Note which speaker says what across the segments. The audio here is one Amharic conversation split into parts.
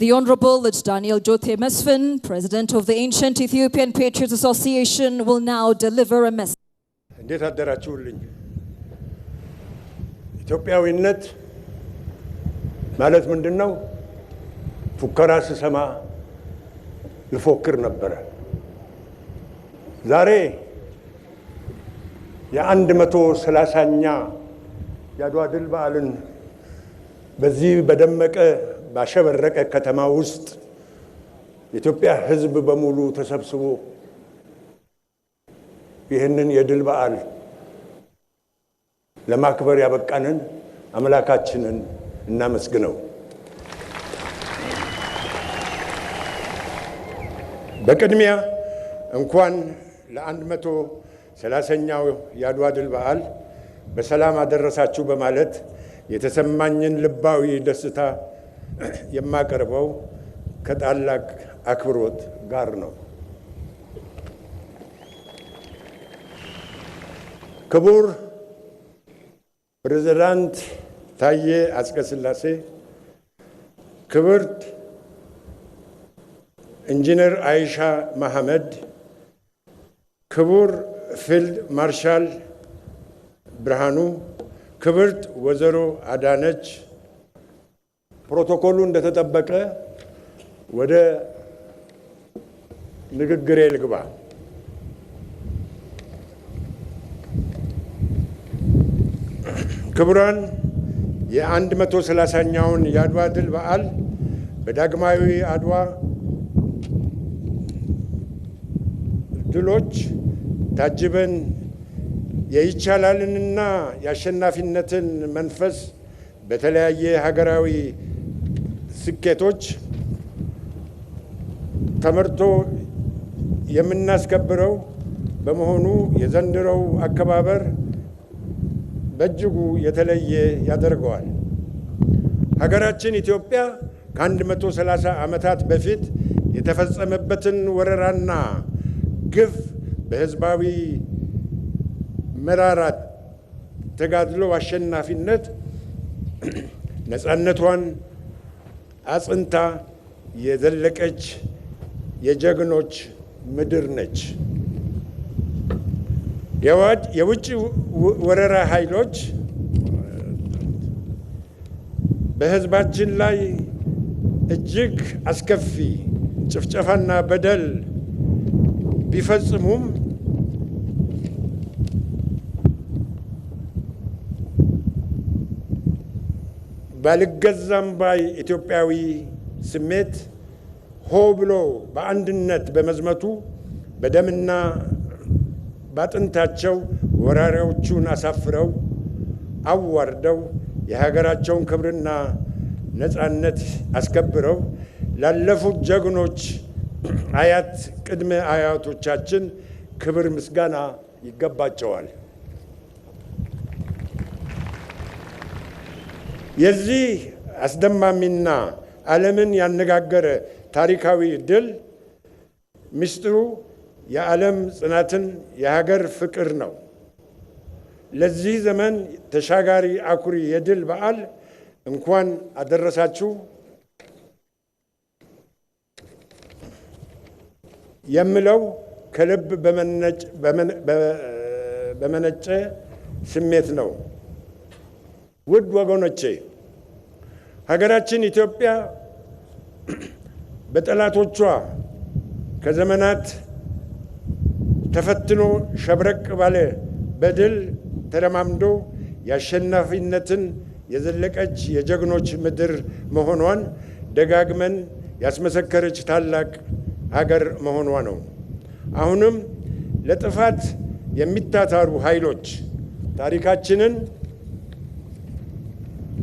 Speaker 1: The Honorable Daniel Jothe Mesfin, President of the Ancient Ethiopian Patriots Association, will now deliver a message.
Speaker 2: እንዴት አደራችሁልኝ? ኢትዮጵያዊነት ማለት ምንድነው? ፉከራ ስሰማ ልፎክር ነበር። ዛሬ የ130ኛ የአድዋ ድል በዓልን በዚህ በደመቀ ባሸበረቀ ከተማ ውስጥ የኢትዮጵያ ሕዝብ በሙሉ ተሰብስቦ ይህንን የድል በዓል ለማክበር ያበቃንን አምላካችንን እናመስግነው። በቅድሚያ እንኳን ለ130ኛው የአድዋ ድል በዓል በሰላም አደረሳችሁ በማለት የተሰማኝን ልባዊ ደስታ የማቀርበው ከታላቅ አክብሮት ጋር ነው። ክቡር ፕሬዝዳንት ታዬ አጽቀሥላሴ፣ ክብርት ኢንጂነር አይሻ መሐመድ፣ ክቡር ፊልድ ማርሻል ብርሃኑ፣ ክብርት ወይዘሮ አዳነች፣ ፕሮቶኮሉ እንደተጠበቀ ወደ ንግግሬ ልግባ። ክቡራን፣ የ130ኛውን የአድዋ ድል በዓል በዳግማዊ አድዋ ድሎች ታጅበን የይቻላልንና የአሸናፊነትን መንፈስ በተለያየ ሀገራዊ ስኬቶች ተመርቶ የምናስከብረው በመሆኑ የዘንድሮው አከባበር በእጅጉ የተለየ ያደርገዋል። ሀገራችን ኢትዮጵያ ከ130 ዓመታት በፊት የተፈጸመበትን ወረራና ግፍ በሕዝባዊ መራራት ተጋድሎ አሸናፊነት ነፃነቷን አጽንታ የዘለቀች የጀግኖች ምድር ነች። የውጭ ወረራ ኃይሎች በሕዝባችን ላይ እጅግ አስከፊ ጭፍጨፋና በደል ቢፈጽሙም ባልገዛም ባይ ኢትዮጵያዊ ስሜት ሆ ብሎ በአንድነት በመዝመቱ በደምና ባጥንታቸው ወራሪዎቹን አሳፍረው አዋርደው የሀገራቸውን ክብርና ነፃነት አስከብረው ላለፉት ጀግኖች አያት ቅድመ አያቶቻችን ክብር ምስጋና ይገባቸዋል። የዚህ አስደማሚና ዓለምን ያነጋገረ ታሪካዊ ድል ምስጢሩ የዓለም ጽናትን የሀገር ፍቅር ነው። ለዚህ ዘመን ተሻጋሪ አኩሪ የድል በዓል እንኳን አደረሳችሁ የምለው ከልብ በመነጨ ስሜት ነው። ውድ ወገኖቼ፣ ሀገራችን ኢትዮጵያ በጠላቶቿ ከዘመናት ተፈትኖ ሸብረቅ ባለ በድል ተረማምዶ የአሸናፊነትን የዘለቀች የጀግኖች ምድር መሆኗን ደጋግመን ያስመሰከረች ታላቅ ሀገር መሆኗ ነው። አሁንም ለጥፋት የሚታታሩ ኃይሎች ታሪካችንን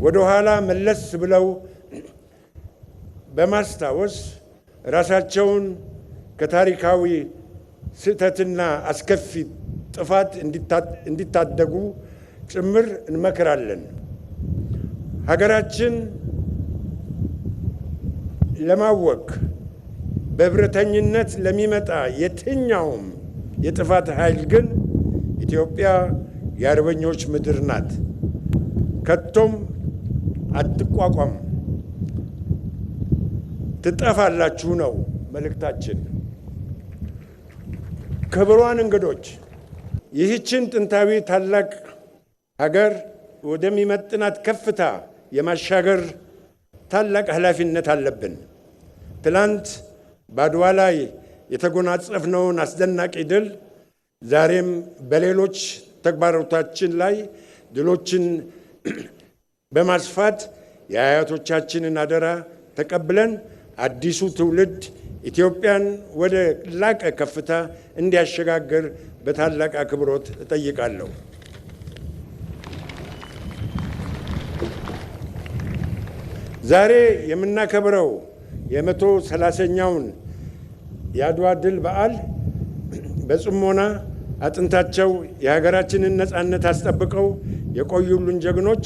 Speaker 2: ወደ ኋላ መለስ ብለው በማስታወስ ራሳቸውን ከታሪካዊ ስህተትና አስከፊ ጥፋት እንዲታደጉ ጭምር እንመክራለን። ሀገራችን ለማወክ በብረተኝነት ለሚመጣ የትኛውም የጥፋት ኃይል ግን ኢትዮጵያ የአርበኞች ምድር ናት፣ ከቶም አትቋቋም። ትጠፋላችሁ ነው መልእክታችን። ክቡራን እንግዶች፣ ይህችን ጥንታዊ ታላቅ ሀገር ወደሚመጥናት ከፍታ የማሻገር ታላቅ ኃላፊነት አለብን። ትላንት በአድዋ ላይ የተጎናጸፍነውን አስደናቂ ድል ዛሬም በሌሎች ተግባሮቻችን ላይ ድሎችን በማስፋት የአያቶቻችንን አደራ ተቀብለን አዲሱ ትውልድ ኢትዮጵያን ወደ ላቀ ከፍታ እንዲያሸጋግር በታላቅ አክብሮት እጠይቃለሁ። ዛሬ የምናከብረው የ130ኛውን የአድዋ ድል በዓል በጽሞና አጥንታቸው የሀገራችንን ነፃነት አስጠብቀው የቆዩልን ጀግኖች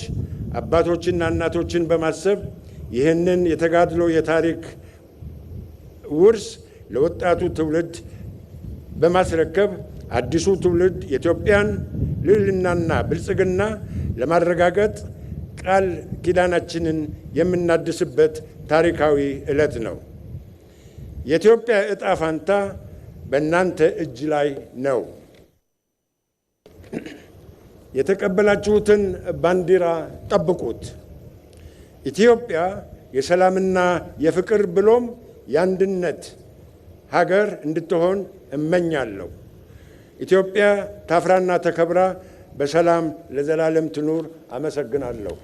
Speaker 2: አባቶችና እናቶችን በማሰብ ይህንን የተጋድሎ የታሪክ ውርስ ለወጣቱ ትውልድ በማስረከብ አዲሱ ትውልድ የኢትዮጵያን ልዕልናና ብልጽግና ለማረጋገጥ ቃል ኪዳናችንን የምናድስበት ታሪካዊ ዕለት ነው። የኢትዮጵያ ዕጣ ፋንታ በእናንተ እጅ ላይ ነው። የተቀበላችሁትን ባንዲራ ጠብቁት። ኢትዮጵያ የሰላምና የፍቅር ብሎም የአንድነት ሀገር እንድትሆን እመኛለሁ። ኢትዮጵያ ታፍራና ተከብራ በሰላም ለዘላለም ትኑር። አመሰግናለሁ።